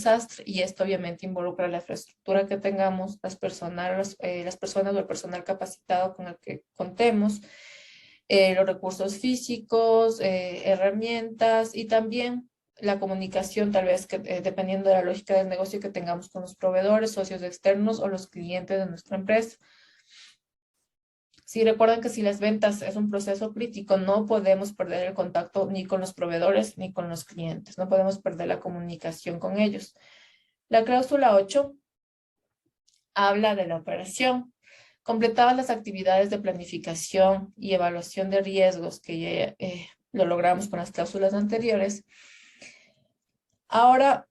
desastre, y esto obviamente involucra la infraestructura que tengamos, las personas o el personal capacitado con el que contemos, los recursos físicos, herramientas y también la comunicación, tal vez que dependiendo de la lógica del negocio que tengamos con los proveedores, socios externos o los clientes de nuestra empresa. Sí, recuerden que si las ventas es un proceso crítico, no podemos perder el contacto ni con los proveedores ni con los clientes. No podemos perder la comunicación con ellos. La cláusula 8 habla de la operación. Completadas las actividades de planificación y evaluación de riesgos que ya lo logramos con las cláusulas anteriores, ahora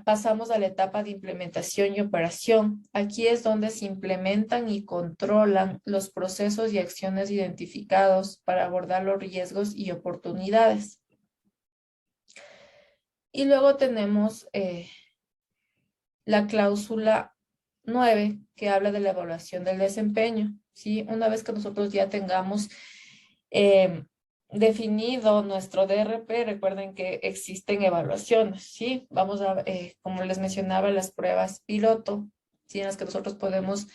pasamos a la etapa de implementación y operación. Aquí es donde se implementan y controlan los procesos y acciones identificados para abordar los riesgos y oportunidades. Y luego tenemos la cláusula 9, que habla de la evaluación del desempeño. ¿Sí? Una vez que nosotros ya tengamos definido nuestro DRP, recuerden que existen evaluaciones, ¿sí? Vamos a, como les mencionaba, las pruebas piloto, ¿sí? En las que nosotros podemos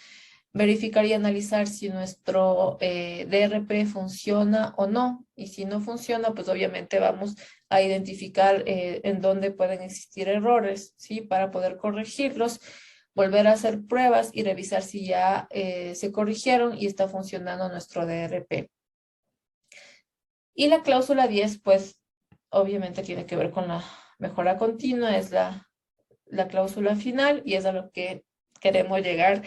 verificar y analizar si nuestro DRP funciona o no. Y si no funciona, pues obviamente vamos a identificar en dónde pueden existir errores, ¿sí? Para poder corregirlos, volver a hacer pruebas y revisar si ya se corrigieron y está funcionando nuestro DRP. Y la cláusula 10, pues, obviamente tiene que ver con la mejora continua, es la cláusula final y es a lo que queremos llegar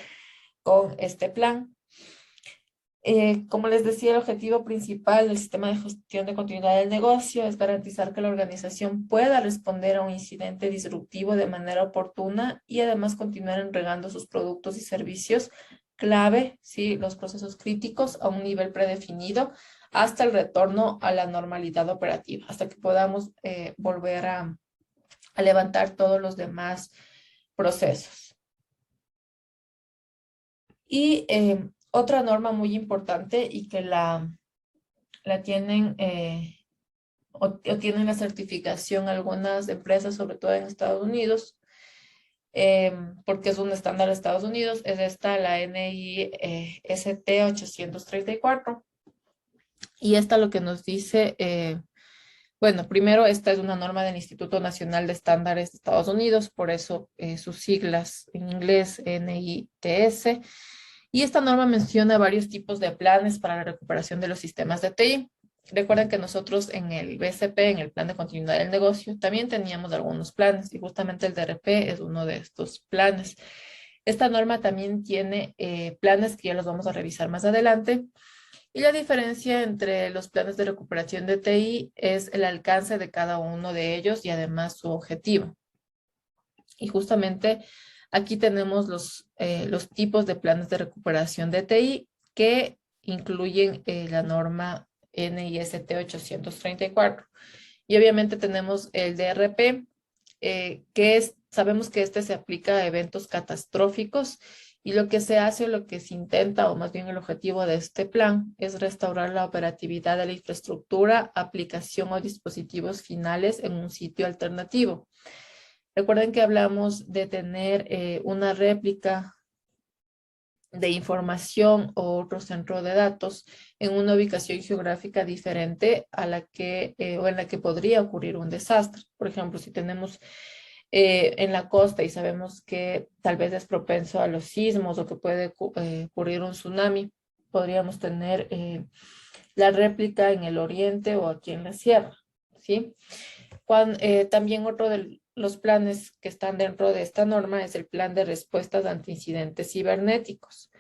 con este plan. Como les decía, el objetivo principal del sistema de gestión de continuidad del negocio es garantizar que la organización pueda responder a un incidente disruptivo de manera oportuna y además continuar entregando sus productos y servicios clave, ¿sí? Los procesos críticos a un nivel predefinido hasta el retorno a la normalidad operativa, hasta que podamos volver a levantar todos los demás procesos. Y otra norma muy importante y que la tienen o tienen la certificación algunas empresas, sobre todo en Estados Unidos, porque es un estándar de Estados Unidos, es esta, la NIST 834. Y esta lo que nos dice, bueno, primero esta es una norma del Instituto Nacional de Estándares de Estados Unidos, por eso sus siglas en inglés NITS. Y esta norma menciona varios tipos de planes para la recuperación de los sistemas de TI. Recuerden que nosotros en el BCP, en el plan de continuidad del negocio, también teníamos algunos planes y justamente el DRP es uno de estos planes. Esta norma también tiene planes que ya los vamos a revisar más adelante. Y la diferencia entre los planes de recuperación de TI es el alcance de cada uno de ellos y además su objetivo. Y justamente aquí tenemos los tipos de planes de recuperación de TI que incluyen la norma NIST 834. Y obviamente tenemos el DRP, sabemos que este se aplica a eventos catastróficos y lo que se hace, lo que se intenta, o más bien el objetivo de este plan, es restaurar la operatividad de la infraestructura, aplicación o dispositivos finales en un sitio alternativo. Recuerden que hablamos de tener una réplica de información o otro centro de datos en una ubicación geográfica diferente a la que o en la que podría ocurrir un desastre. Por ejemplo, si tenemos en la costa y sabemos que tal vez es propenso a los sismos o que puede ocurrir un tsunami, podríamos tener la réplica en el oriente o aquí en la sierra, ¿sí? También otro de los planes que están dentro de esta norma es el plan de respuestas ante incidentes cibernéticos.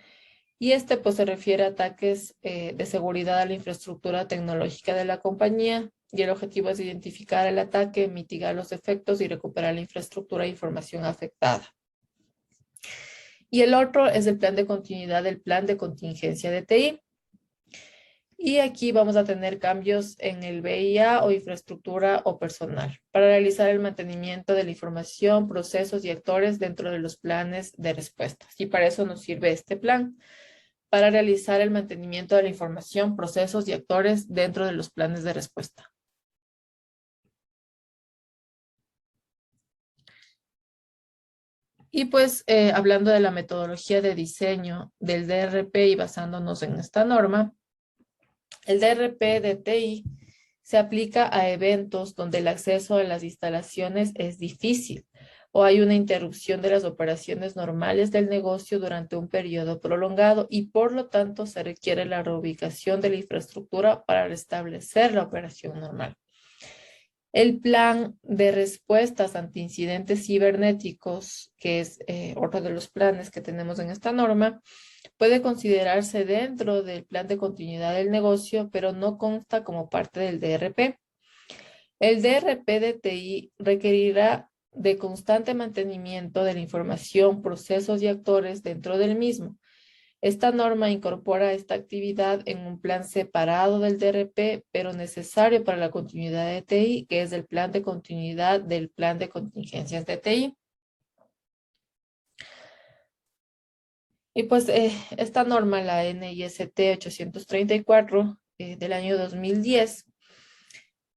Y este pues se refiere a ataques de seguridad a la infraestructura tecnológica de la compañía y el objetivo es identificar el ataque, mitigar los efectos y recuperar la infraestructura e información afectada. Y el otro es el plan de continuidad del plan de contingencia de TI. Y aquí vamos a tener cambios en el BIA o infraestructura o personal para realizar el mantenimiento de la información, procesos y actores dentro de los planes de respuestas. Y para eso nos sirve este plan, para realizar el mantenimiento de la información, procesos y actores dentro de los planes de respuesta. Y pues hablando de la metodología de diseño del DRP y basándonos en esta norma, el DRP de TI se aplica a eventos donde el acceso a las instalaciones es difícil o hay una interrupción de las operaciones normales del negocio durante un periodo prolongado y por lo tanto se requiere la reubicación de la infraestructura para restablecer la operación normal. El plan de respuestas ante incidentes cibernéticos, que es otro de los planes que tenemos en esta norma, puede considerarse dentro del plan de continuidad del negocio, pero no consta como parte del DRP. El DRP de TI requerirá de constante mantenimiento de la información, procesos y actores dentro del mismo. Esta norma incorpora esta actividad en un plan separado del DRP, pero necesario para la continuidad de TI, que es el plan de continuidad del plan de contingencias de TI. Y pues esta norma, la NIST 834 del año 2010,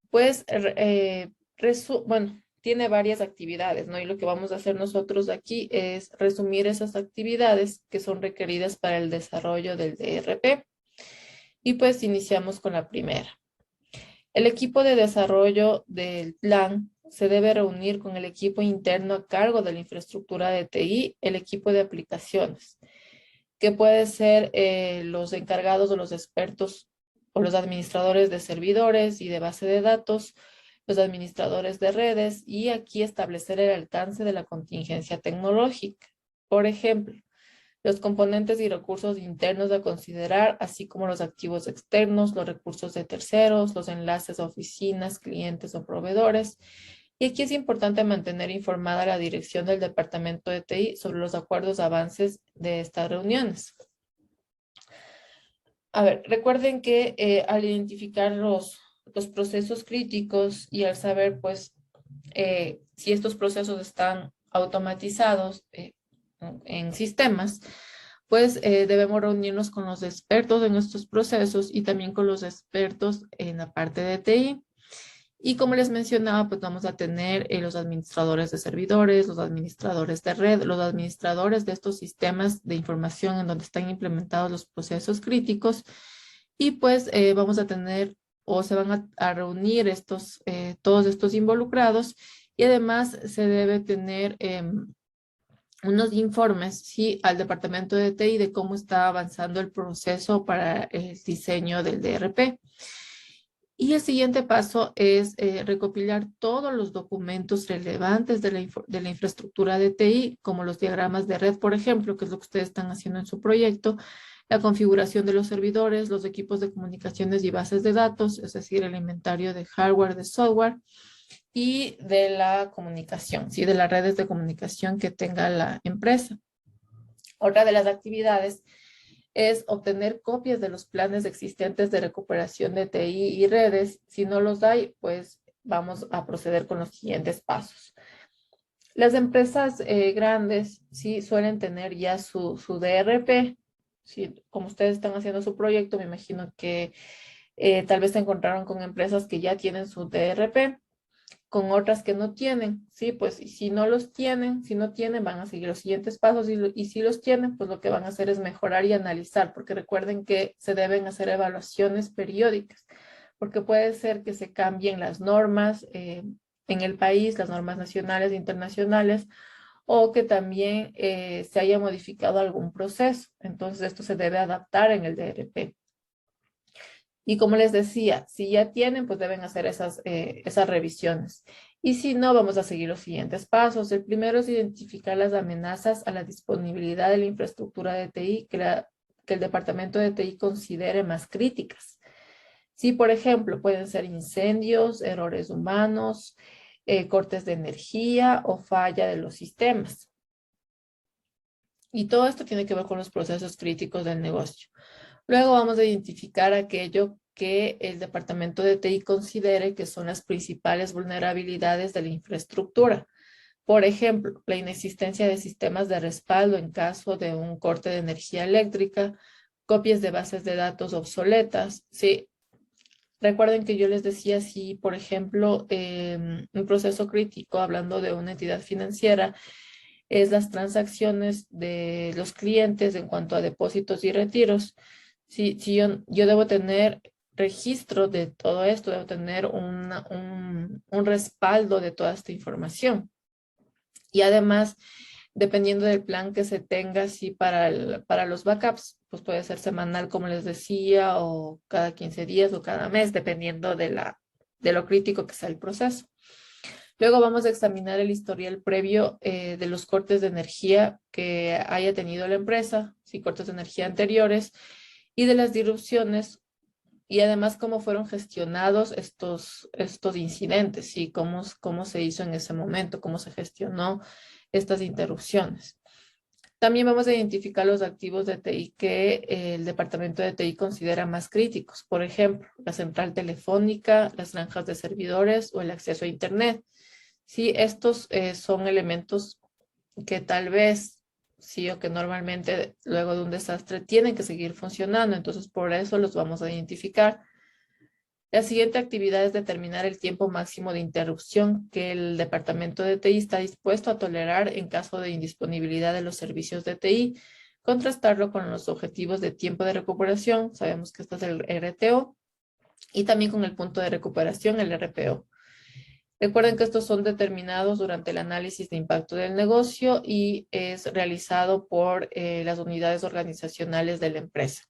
pues, bueno, tiene varias actividades, ¿no? Y lo que vamos a hacer nosotros aquí es resumir esas actividades que son requeridas para el desarrollo del DRP. Y pues iniciamos con la primera. El equipo de desarrollo del plan se debe reunir con el equipo interno a cargo de la infraestructura de TI, el equipo de aplicaciones, que puede ser los encargados o los expertos o los administradores de servidores y de base de datos, los administradores de redes y aquí establecer el alcance de la contingencia tecnológica. Por ejemplo, los componentes y recursos internos a considerar, así como los activos externos, los recursos de terceros, los enlaces a oficinas, clientes o proveedores. Y aquí es importante mantener informada a la dirección del departamento de TI sobre los acuerdos avances de estas reuniones. A ver, recuerden que al identificar los procesos críticos y al saber, pues, si estos procesos están automatizados en sistemas, pues debemos reunirnos con los expertos en estos procesos y también con los expertos en la parte de TI. Y como les mencionaba, pues vamos a tener los administradores de servidores, los administradores de red, los administradores de estos sistemas de información en donde están implementados los procesos críticos. Y pues vamos a tener o se van a reunir todos estos involucrados y además se debe tener unos informes, sí, al departamento de TI de cómo está avanzando el proceso para el diseño del DRP. Y el siguiente paso es recopilar todos los documentos relevantes de la infraestructura de TI, como los diagramas de red, por ejemplo, que es lo que ustedes están haciendo en su proyecto, la configuración de los servidores, los equipos de comunicaciones y bases de datos, es decir, el inventario de hardware, de software, y de la comunicación, ¿sí? De las redes de comunicación que tenga la empresa. Otra de las actividades es obtener copias de los planes existentes de recuperación de TI y redes. Si no los hay, pues vamos a proceder con los siguientes pasos. Las empresas grandes sí suelen tener ya su DRP. Sí, como ustedes están haciendo su proyecto, me imagino que tal vez se encontraron con empresas que ya tienen su DRP, con otras que no tienen, ¿sí? Pues y si no los tienen, si no tienen, van a seguir los siguientes pasos y si los tienen, pues lo que van a hacer es mejorar y analizar, porque recuerden que se deben hacer evaluaciones periódicas, porque puede ser que se cambien las normas en el país, las normas nacionales e internacionales, o que también se haya modificado algún proceso. Entonces, esto se debe adaptar en el DRP. Y como les decía, si ya tienen, pues deben hacer esas revisiones. Y si no, vamos a seguir los siguientes pasos. El primero es identificar las amenazas a la disponibilidad de la infraestructura de TI que el departamento de TI considere más críticas. Sí, por ejemplo, pueden ser incendios, errores humanos, cortes de energía o falla de los sistemas. Y todo esto tiene que ver con los procesos críticos del negocio. Luego vamos a identificar aquello que el departamento de TI considere que son las principales vulnerabilidades de la infraestructura. Por ejemplo, la inexistencia de sistemas de respaldo en caso de un corte de energía eléctrica, copias de bases de datos obsoletas. Sí, recuerden que yo les decía si, por ejemplo, un proceso crítico, hablando de una entidad financiera, es las transacciones de los clientes en cuanto a depósitos y retiros. Si yo debo tener registro de todo esto, debo tener un respaldo de toda esta información. Y además, dependiendo del plan que se tenga, si para los backups, pues puede ser semanal, como les decía, o cada 15 días o cada mes, dependiendo de lo crítico que sea el proceso. Luego vamos a examinar el historial previo de los cortes de energía que haya tenido la empresa, si cortes de energía anteriores, y de las disrupciones, y además cómo fueron gestionados estos incidentes y cómo se hizo en ese momento, cómo se gestionó estas interrupciones. También vamos a identificar los activos de TI que el departamento de TI considera más críticos. Por ejemplo, la central telefónica, las granjas de servidores o el acceso a Internet. Sí, estos son elementos que tal vez, sí, o que normalmente luego de un desastre tienen que seguir funcionando. Entonces, por eso los vamos a identificar. La siguiente actividad es determinar el tiempo máximo de interrupción que el departamento de TI está dispuesto a tolerar en caso de indisponibilidad de los servicios de TI, contrastarlo con los objetivos de tiempo de recuperación, sabemos que este es el RTO, y también con el punto de recuperación, el RPO. Recuerden que estos son determinados durante el análisis de impacto del negocio y es realizado por las unidades organizacionales de la empresa.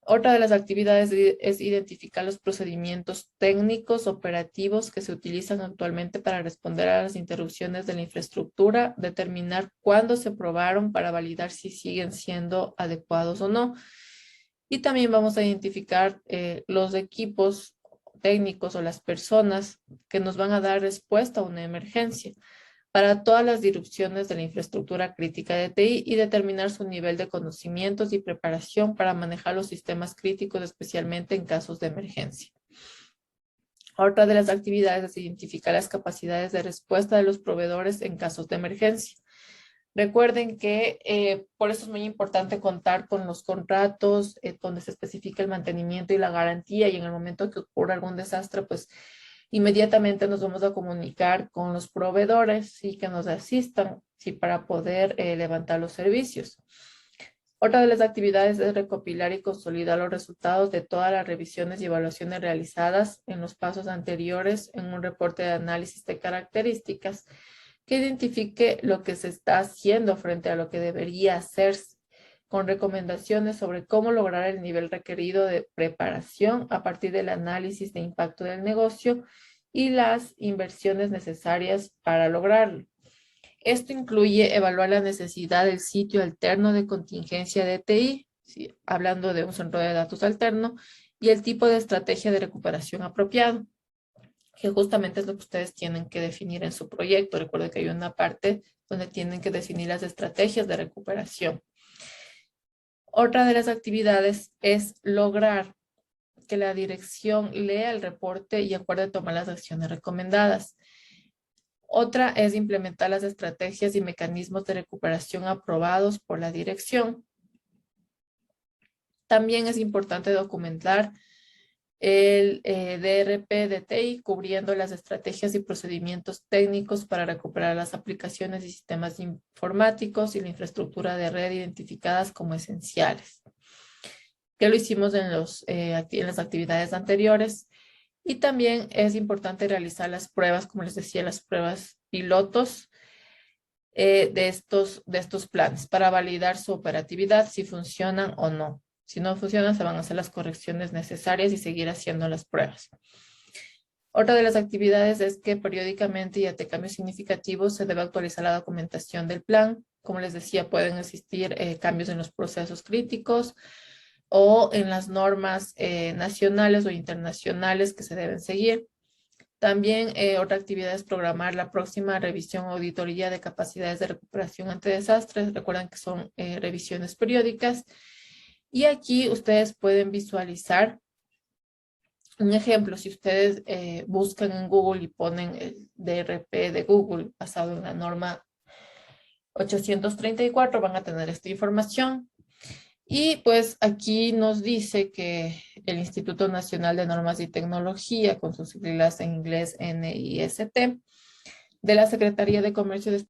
Otra de las actividades es identificar los procedimientos técnicos operativos que se utilizan actualmente para responder a las interrupciones de la infraestructura, determinar cuándo se probaron para validar si siguen siendo adecuados o no. Y también vamos a identificar los equipos técnicos o las personas que nos van a dar respuesta a una emergencia para todas las disrupciones de la infraestructura crítica de TI y determinar su nivel de conocimientos y preparación para manejar los sistemas críticos, especialmente en casos de emergencia. Otra de las actividades es identificar las capacidades de respuesta de los proveedores en casos de emergencia. Recuerden que por eso es muy importante contar con los contratos donde se especifica el mantenimiento y la garantía, y en el momento que ocurra algún desastre, pues inmediatamente nos vamos a comunicar con los proveedores y que nos asistan, sí, para poder levantar los servicios. Otra de las actividades es recopilar y consolidar los resultados de todas las revisiones y evaluaciones realizadas en los pasos anteriores en un reporte de análisis de características que identifique lo que se está haciendo frente a lo que debería hacerse, con recomendaciones sobre cómo lograr el nivel requerido de preparación a partir del análisis de impacto del negocio y las inversiones necesarias para lograrlo. Esto incluye evaluar la necesidad del sitio alterno de contingencia de TI, ¿sí?, hablando de un centro de datos alterno, y el tipo de estrategia de recuperación apropiado, que justamente es lo que ustedes tienen que definir en su proyecto. Recuerden que hay una parte donde tienen que definir las estrategias de recuperación. Otra de las actividades es lograr que la dirección lea el reporte y acuerde tomar las acciones recomendadas. Otra es implementar las estrategias y mecanismos de recuperación aprobados por la dirección. También es importante documentar el DRP de TI, cubriendo las estrategias y procedimientos técnicos para recuperar las aplicaciones y sistemas informáticos y la infraestructura de red identificadas como esenciales. Que lo hicimos en las actividades anteriores. Y también es importante realizar las pruebas, como les decía, las pruebas pilotos de estos planes para validar su operatividad, si funcionan o no. Si no funcionan, se van a hacer las correcciones necesarias y seguir haciendo las pruebas. Otra de las actividades es que periódicamente y ante cambios significativos se debe actualizar la documentación del plan. Como les decía, pueden existir cambios en los procesos críticos o en las normas nacionales o internacionales que se deben seguir. También otra actividad es programar la próxima revisión o auditoría de capacidades de recuperación ante desastres. Recuerden que son revisiones periódicas. Y aquí ustedes pueden visualizar un ejemplo. Si ustedes buscan en Google y ponen el DRP de Google basado en la norma 834, van a tener esta información. Y pues aquí nos dice que el Instituto Nacional de Normas y Tecnología, con sus siglas en inglés NIST, de la Secretaría de Comercio